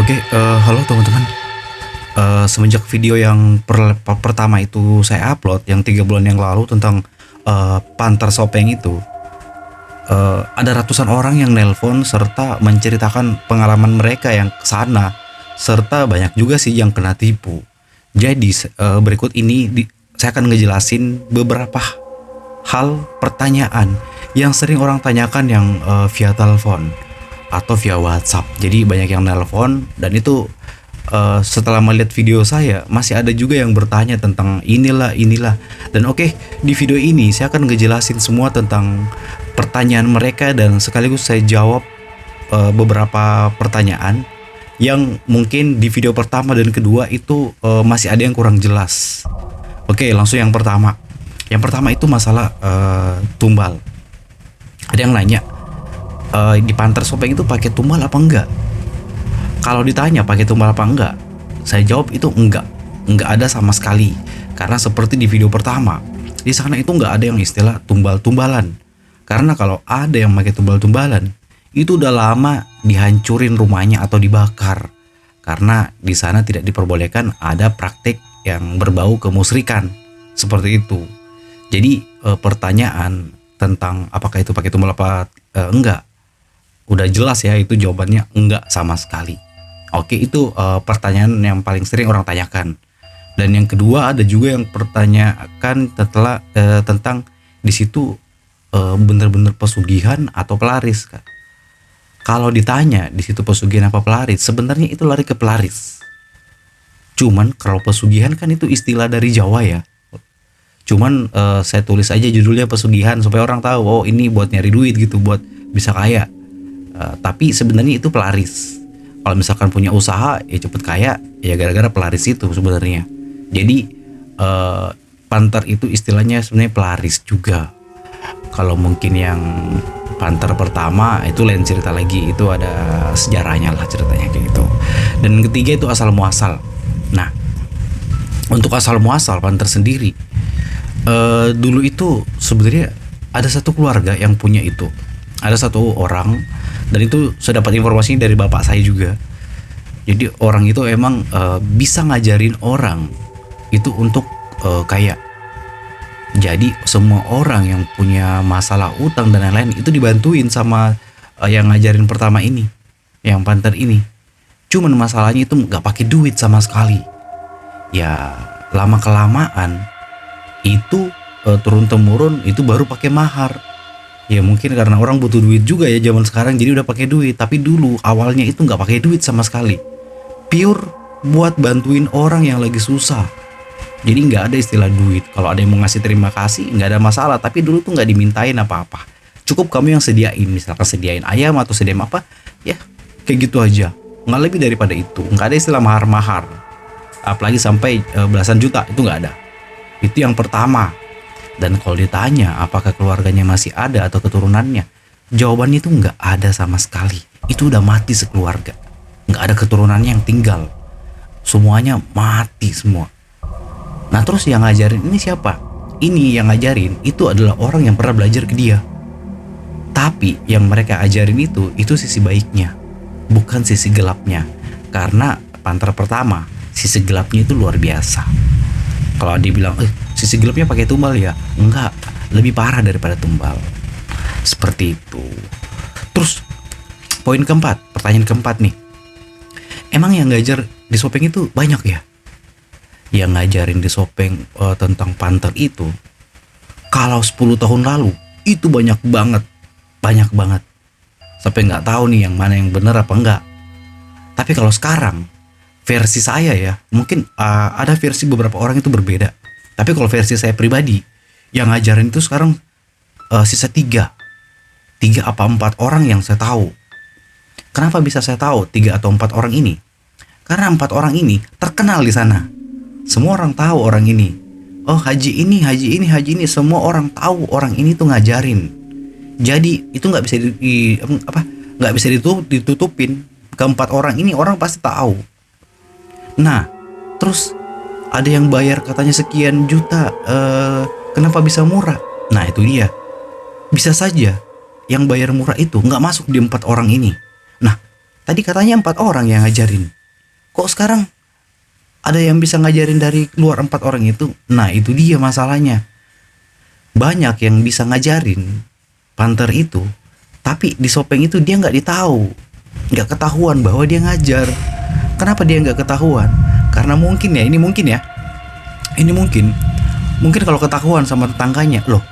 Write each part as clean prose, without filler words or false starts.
Oke, halo teman-teman. Semenjak video yang pertama itu saya upload yang 3 bulan yang lalu tentang Panter Sopeng itu, ada ratusan orang yang nelpon serta menceritakan pengalaman mereka yang kesana, serta banyak juga sih yang kena tipu. Jadi berikut ini saya akan ngejelasin beberapa hal pertanyaan yang sering orang tanyakan yang via telepon atau via WhatsApp. Jadi banyak yang nelpon dan itu setelah melihat video saya masih ada juga yang bertanya tentang inilah dan oke, di video ini saya akan ngejelasin semua tentang pertanyaan mereka dan sekaligus saya jawab beberapa pertanyaan yang mungkin di video pertama dan kedua itu masih ada yang kurang jelas. Oke, langsung yang pertama itu masalah tumbal. Ada yang nanya, di Panter Sopeng itu pakai tumbal apa enggak? Kalau ditanya pakai tumbal apa enggak, saya jawab itu enggak ada sama sekali. Karena seperti di video pertama, di sana itu enggak ada yang istilah tumbal-tumbalan. Karena kalau ada yang pakai tumbal-tumbalan, itu udah lama dihancurin rumahnya atau dibakar. Karena di sana tidak diperbolehkan ada praktik yang berbau kemusyrikan seperti itu. Jadi pertanyaan tentang apakah itu pakai tumbal apa enggak, udah jelas ya, itu jawabannya enggak sama sekali. Oke, itu pertanyaan yang paling sering orang tanyakan. Dan yang kedua ada juga yang pertanyakan tentang di situ bener-bener pesugihan atau pelaris, Kak. Kalau ditanya di situ pesugihan apa pelaris, sebenarnya itu lari ke pelaris. Cuman kalau pesugihan kan itu istilah dari Jawa ya. Cuman saya tulis aja judulnya pesugihan supaya orang tahu, oh ini buat nyari duit gitu, buat bisa kaya. Tapi sebenarnya itu pelaris. Kalau misalkan punya usaha ya cepet kaya ya gara-gara pelaris itu sebenarnya. Jadi panter itu istilahnya sebenarnya pelaris juga. Kalau mungkin yang panter pertama itu lain cerita lagi, itu ada sejarahnya lah ceritanya kayak gitu. Dan yang ketiga itu asal muasal. Nah, untuk asal muasal panter sendiri, dulu itu sebenarnya ada satu keluarga yang punya itu. Ada satu orang, dan itu saya dapat informasinya dari bapak saya juga. Jadi orang itu emang bisa ngajarin orang itu untuk kaya. Jadi semua orang yang punya masalah utang dan lain-lain itu dibantuin sama yang ngajarin pertama ini, yang panter ini. Cuman masalahnya itu nggak pakai duit sama sekali. Ya lama kelamaan itu turun temurun itu baru pakai mahar. Ya mungkin karena orang butuh duit juga ya zaman sekarang, jadi udah pakai duit. Tapi dulu awalnya itu nggak pakai duit sama sekali, pure buat bantuin orang yang lagi susah. Jadi nggak ada istilah duit. Kalau ada yang mau ngasih terima kasih nggak ada masalah, tapi dulu tuh nggak dimintain apa-apa. Cukup kamu yang sediain, misalkan sediain ayam atau sediain apa, ya kayak gitu aja. Nggak lebih daripada itu. Nggak ada istilah mahar-mahar, apalagi sampai belasan juta, itu nggak ada. Itu yang pertama. Dan kalau ditanya apakah keluarganya masih ada atau keturunannya, jawabannya itu nggak ada sama sekali. Itu udah mati sekeluarga, nggak ada keturunannya yang tinggal, semuanya mati semua. Nah terus yang ngajarin ini siapa? Ini yang ngajarin itu adalah orang yang pernah belajar ke dia. Tapi yang mereka ajarin itu sisi baiknya, bukan sisi gelapnya. Karena panter pertama sisi gelapnya itu luar biasa. Kalau dia bilang sisi gelapnya pakai tumbal ya, enggak, lebih parah daripada tumbal. Seperti itu. Terus poin keempat, pertanyaan keempat nih, emang yang ngajar di Sopeng itu banyak ya? Yang ngajarin di Sopeng tentang panter itu, kalau 10 tahun lalu itu banyak banget, sampai nggak tahu nih yang mana yang benar apa enggak. Tapi kalau sekarang versi saya ya, mungkin ada versi beberapa orang itu berbeda. Tapi kalau versi saya pribadi, yang ngajarin itu sekarang sisa 3 apa 4 orang yang saya tahu. Kenapa bisa saya tahu 3 atau 4 orang ini? Karena 4 orang ini terkenal di sana. Semua orang tahu orang ini. Oh haji ini, semua orang tahu orang ini tuh ngajarin. Jadi itu nggak bisa ditutupin. Keempat orang ini orang pasti tahu. Nah, terus ada yang bayar katanya sekian juta, kenapa bisa murah? Nah itu dia, bisa saja yang bayar murah itu nggak masuk di 4 orang ini. Nah Tadi katanya 4 orang yang ngajarin. Kok sekarang ada yang bisa ngajarin dari luar 4 orang itu? Nah itu dia masalahnya. Banyak yang bisa ngajarin Panther itu, tapi di Sopeng itu dia nggak ditahu, nggak ketahuan bahwa dia ngajar. Kenapa dia nggak ketahuan? Karena mungkin ya, ini mungkin kalau ketahuan sama tetangganya, loh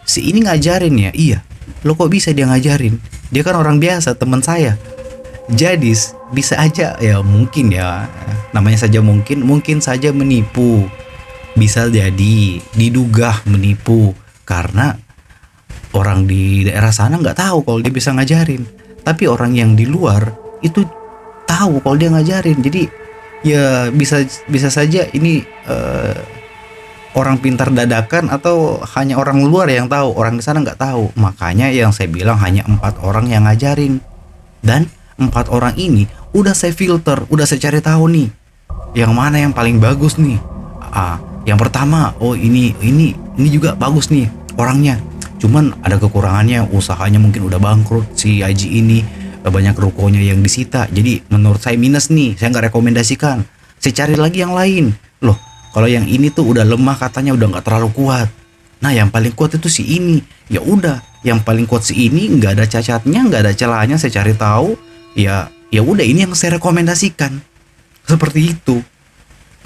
si ini ngajarin ya, iya, lo kok bisa dia ngajarin? Dia kan orang biasa, teman saya. Jadi bisa aja ya, mungkin ya, namanya saja mungkin saja menipu. Bisa jadi diduga menipu karena orang di daerah sana nggak tahu kalau dia bisa ngajarin, tapi orang yang di luar itu tahu kalau dia ngajarin. Jadi ya bisa saja ini orang pintar dadakan atau hanya orang luar yang tahu, orang di sana nggak tahu. Makanya yang saya bilang hanya 4 orang yang ngajarin, dan 4 orang ini udah saya filter, udah saya cari tahu nih yang mana yang paling bagus nih. Yang pertama, oh ini juga bagus nih orangnya, cuman ada kekurangannya, usahanya mungkin udah bangkrut si Haji ini, banyak rukonya yang disita, jadi menurut saya minus nih, saya nggak rekomendasikan. Saya cari lagi yang lain, loh kalau yang ini tuh udah lemah katanya, udah nggak terlalu kuat. Nah yang paling kuat itu si ini. Ya udah, yang paling kuat si ini, nggak ada cacatnya, nggak ada celahnya, saya cari tahu. Ya udah, ini yang saya rekomendasikan. Seperti itu.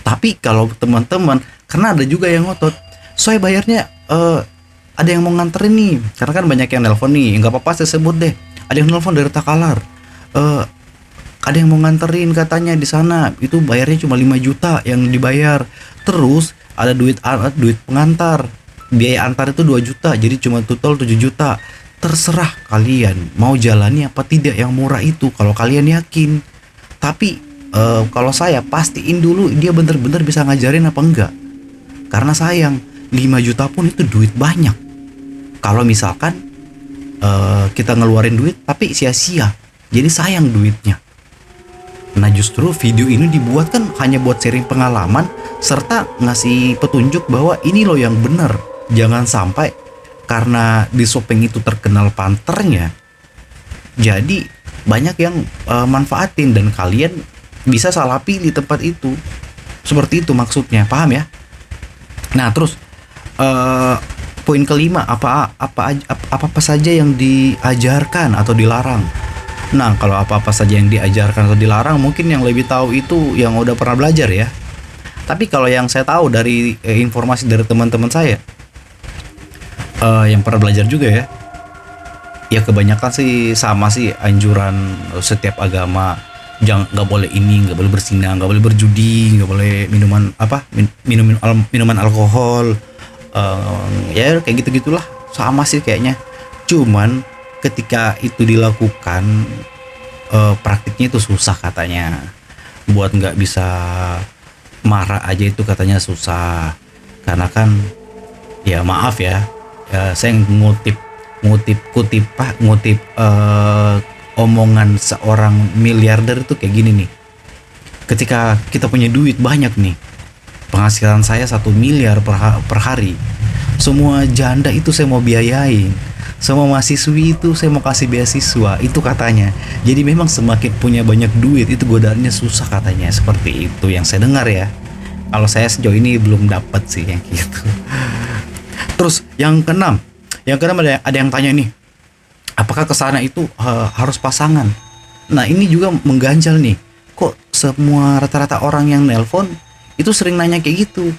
Tapi kalau teman-teman, karena ada juga yang ngotot, saya bayarnya ada yang mau nganterin nih, karena kan banyak yang nelpon nih, nggak apa-apa saya sebut deh. Ada yang nelpon dari Takalar, ada yang mau nganterin katanya di sana, itu bayarnya cuma 5 juta yang dibayar. Terus ada duit pengantar, biaya antar itu 2 juta, jadi cuma total 7 juta. Terserah kalian mau jalani apa tidak yang murah itu kalau kalian yakin. Tapi kalau saya pastiin dulu dia bener-bener bisa ngajarin apa enggak, karena sayang 5 juta pun itu duit banyak. Kalau misalkan kita ngeluarin duit tapi sia-sia, jadi sayang duitnya. Nah justru video ini dibuat kan hanya buat sharing pengalaman serta ngasih petunjuk bahwa ini loh yang bener. Jangan sampai karena di Sopeng itu terkenal panternya, jadi banyak yang manfaatin dan kalian bisa salah pilih tempat itu. Seperti itu maksudnya, paham ya? Nah terus poin kelima, apa saja yang diajarkan atau dilarang. Nah kalau apa-apa saja yang diajarkan atau dilarang, mungkin yang lebih tahu itu yang udah pernah belajar ya. Tapi kalau yang saya tahu dari informasi dari teman-teman saya yang pernah belajar juga ya kebanyakan sih sama sih anjuran setiap agama. Jangan, nggak boleh ini, nggak boleh bersinah, nggak boleh berjudi, nggak boleh minuman alkohol, ya kayak gitu-gitulah, sama sih kayaknya. Cuman ketika itu dilakukan, praktiknya itu susah katanya. Buat nggak bisa marah aja itu katanya susah, karena kan ya maaf ya, saya ngutip omongan seorang miliarder itu kayak gini nih. Ketika kita punya duit banyak nih, penghasilan saya 1 miliar per hari, semua janda itu saya mau biayain, semua mahasiswi itu saya mau kasih beasiswa, itu katanya. Jadi memang semakin punya banyak duit itu godaannya susah katanya. Seperti itu yang saya dengar ya. Kalau saya sejauh ini belum dapat sih yang gitu. Terus yang keenam ada yang tanya nih, apakah kesana itu harus pasangan? Nah ini juga mengganjal nih. Kok semua rata-rata orang yang nelpon itu sering nanya kayak gitu.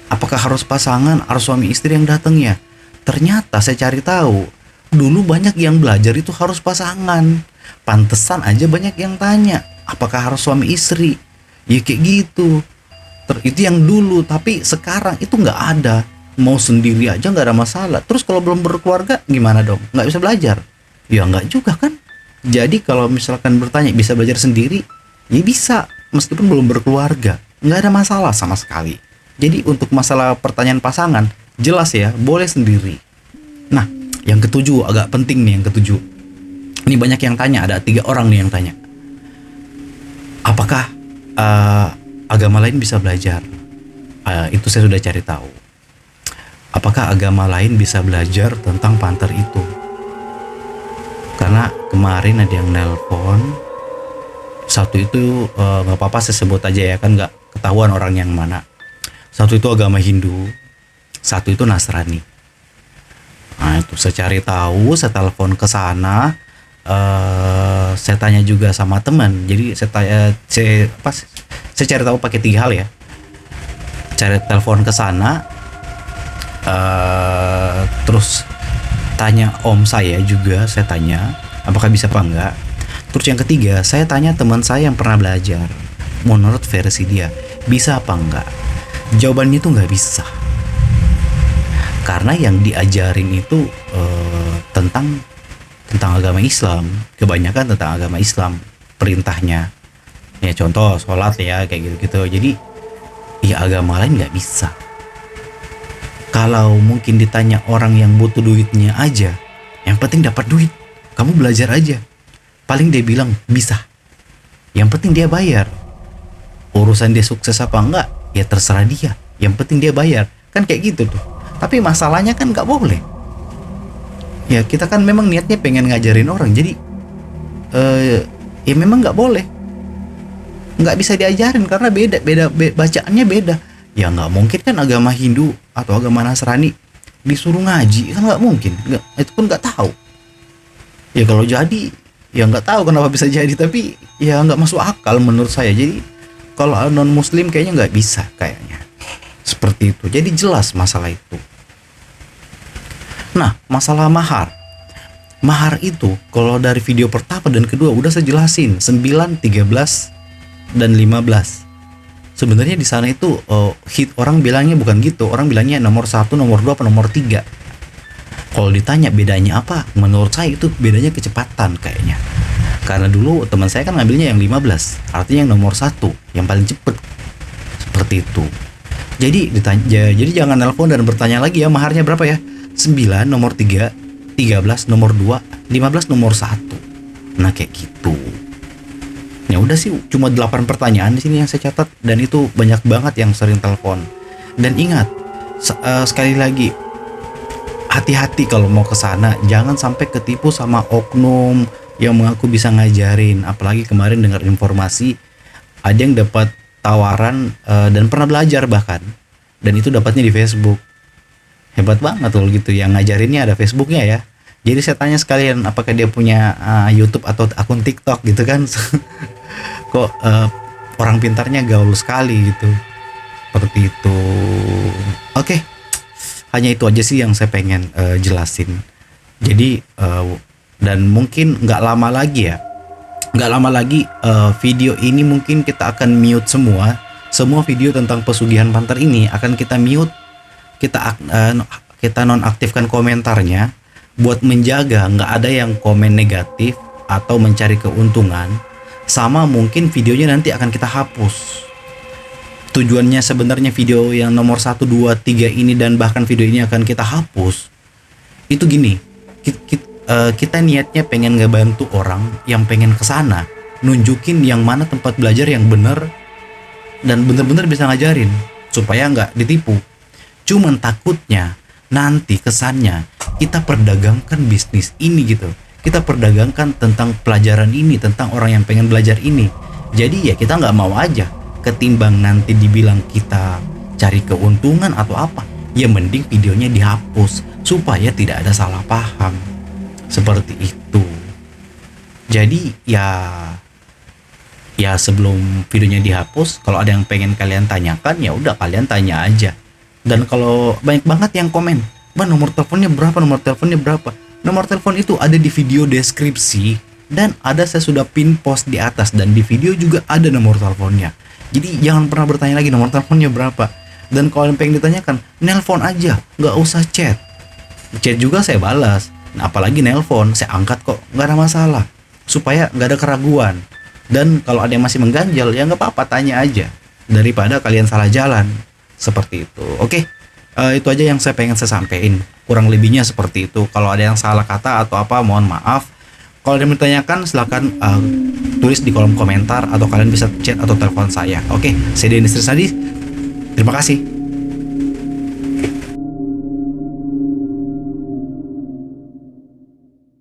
Apakah harus pasangan, harus suami istri yang datang ya? Ternyata saya cari tahu, dulu banyak yang belajar itu harus pasangan. Pantesan aja banyak yang tanya, apakah harus suami istri? Ya kayak gitu. Itu yang dulu, tapi sekarang itu nggak ada. Mau sendiri aja nggak ada masalah. Terus kalau belum berkeluarga gimana dong? Nggak bisa belajar? Ya nggak juga kan. Jadi kalau misalkan bertanya bisa belajar sendiri, ya bisa meskipun belum berkeluarga, nggak ada masalah sama sekali. Jadi untuk masalah pertanyaan pasangan, jelas ya boleh sendiri. Nah yang ketujuh agak penting nih, yang ketujuh. Ini banyak yang tanya, ada 3 orang nih yang tanya. Apakah agama lain bisa belajar? Itu saya sudah cari tahu. Apakah agama lain bisa belajar tentang panter itu? Karena kemarin ada yang nelpon Satu itu nggak apa-apa saya sebut aja ya, kan nggak ketahuan orang yang mana. Satu itu agama Hindu, satu itu Nasrani. Nah itu saya cari tahu, saya telepon ke sana, saya tanya juga sama teman. Jadi saya cari tahu pakai 3 hal ya. Cari telepon ke sana, terus tanya om saya juga, saya tanya apakah bisa apa enggak. Terus yang ketiga, saya tanya teman saya yang pernah belajar, menurut versi dia bisa apa enggak. Jawabannya itu nggak bisa, karena yang diajarin itu tentang agama Islam, kebanyakan tentang agama Islam perintahnya. Ya contoh sholat ya kayak gitu-gitu. Jadi ya agama lain nggak bisa. Kalau mungkin ditanya orang yang butuh duitnya aja, yang penting dapat duit, kamu belajar aja, paling dia bilang bisa. Yang penting dia bayar. Urusan dia sukses apa enggak, ya terserah dia. Yang penting dia bayar. Kan kayak gitu tuh. Tapi masalahnya kan nggak boleh. Ya kita kan memang niatnya pengen ngajarin orang. Jadi ya memang nggak boleh. Nggak bisa diajarin karena beda bacaannya beda. Ya nggak mungkin kan agama Hindu atau agama Nasrani disuruh ngaji, kan nggak mungkin. Itu pun nggak tahu. Ya kalau jadi ya nggak tahu kenapa bisa jadi, tapi ya nggak masuk akal menurut saya. Jadi kalau non muslim kayaknya nggak bisa kayaknya seperti itu. Jadi jelas masalah itu. Nah masalah mahar itu kalau dari video pertama dan kedua udah saya jelasin 9, 13 dan 15. Sebenarnya di sana itu hit orang bilangnya bukan gitu. Orang bilangnya nomor 1, nomor 2, apa nomor 3. Kalau ditanya bedanya apa, menurut saya itu bedanya kecepatan kayaknya. Karena dulu teman saya kan ngambilnya yang 15, artinya yang nomor 1, yang paling cepet. Seperti itu. Jadi jadi jangan nelpon dan bertanya lagi ya maharnya berapa ya. 9 nomor 3, 13 nomor 2, 15 nomor 1. Nah kayak gitu. Ya udah sih, cuma 8 pertanyaan di sini yang saya catat, dan itu banyak banget yang sering telepon. Dan ingat, sekali lagi, hati-hati kalau mau ke sana, jangan sampai ketipu sama oknum yang mengaku bisa ngajarin. Apalagi kemarin dengar informasi ada yang dapat tawaran dan pernah belajar bahkan, dan itu dapatnya di Facebook. Hebat banget loh gitu, yang ngajarinnya ada Facebooknya ya. Jadi saya tanya sekalian apakah dia punya YouTube atau akun TikTok gitu kan. Kok orang pintarnya gaul sekali gitu. Seperti itu. Oke. Hanya itu aja sih yang saya pengen jelasin. Jadi dan mungkin nggak lama lagi ya. Nggak lama lagi video ini mungkin kita akan mute semua. Semua video tentang pesugihan panter ini akan kita mute. Kita nonaktifkan komentarnya buat menjaga nggak ada yang komen negatif atau mencari keuntungan. Sama mungkin videonya nanti akan kita hapus. Tujuannya sebenarnya video yang nomor 1, 2, 3 ini dan bahkan video ini akan kita hapus. Itu gini, kita niatnya pengen ngebantu orang yang pengen kesana, nunjukin yang mana tempat belajar yang bener dan bener-bener bisa ngajarin supaya nggak ditipu. Cuman takutnya nanti kesannya kita perdagangkan bisnis ini gitu. Kita perdagangkan tentang pelajaran ini, tentang orang yang pengen belajar ini. Jadi ya kita nggak mau aja. Ketimbang nanti dibilang kita cari keuntungan atau apa, ya mending videonya dihapus supaya tidak ada salah paham. Seperti itu. Jadi ya sebelum videonya dihapus, kalau ada yang pengen kalian tanyakan, ya udah kalian tanya aja. Dan kalau banyak banget yang komen, "Bang, nomor teleponnya berapa? Nomor teleponnya berapa?" Nomor telepon itu ada di video deskripsi, dan ada saya sudah pin post di atas, dan di video juga ada nomor teleponnya. Jadi jangan pernah bertanya lagi nomor teleponnya berapa. Dan kalau yang pengen ditanyakan, nelpon aja, nggak usah chat. Chat juga saya balas. Nah, apalagi nelpon, saya angkat kok, nggak ada masalah. Supaya nggak ada keraguan. Dan kalau ada yang masih mengganjal, ya nggak apa-apa, tanya aja. Daripada kalian salah jalan. Seperti itu. Oke. Itu aja yang saya pengen saya sampaikan. Kurang lebihnya seperti itu. Kalau ada yang salah kata atau apa, mohon maaf. Kalau ada yang bertanyakan, silakan tulis di kolom komentar atau kalian bisa chat atau telepon saya. Oke, saya Dennis Trisnadi. Terima kasih.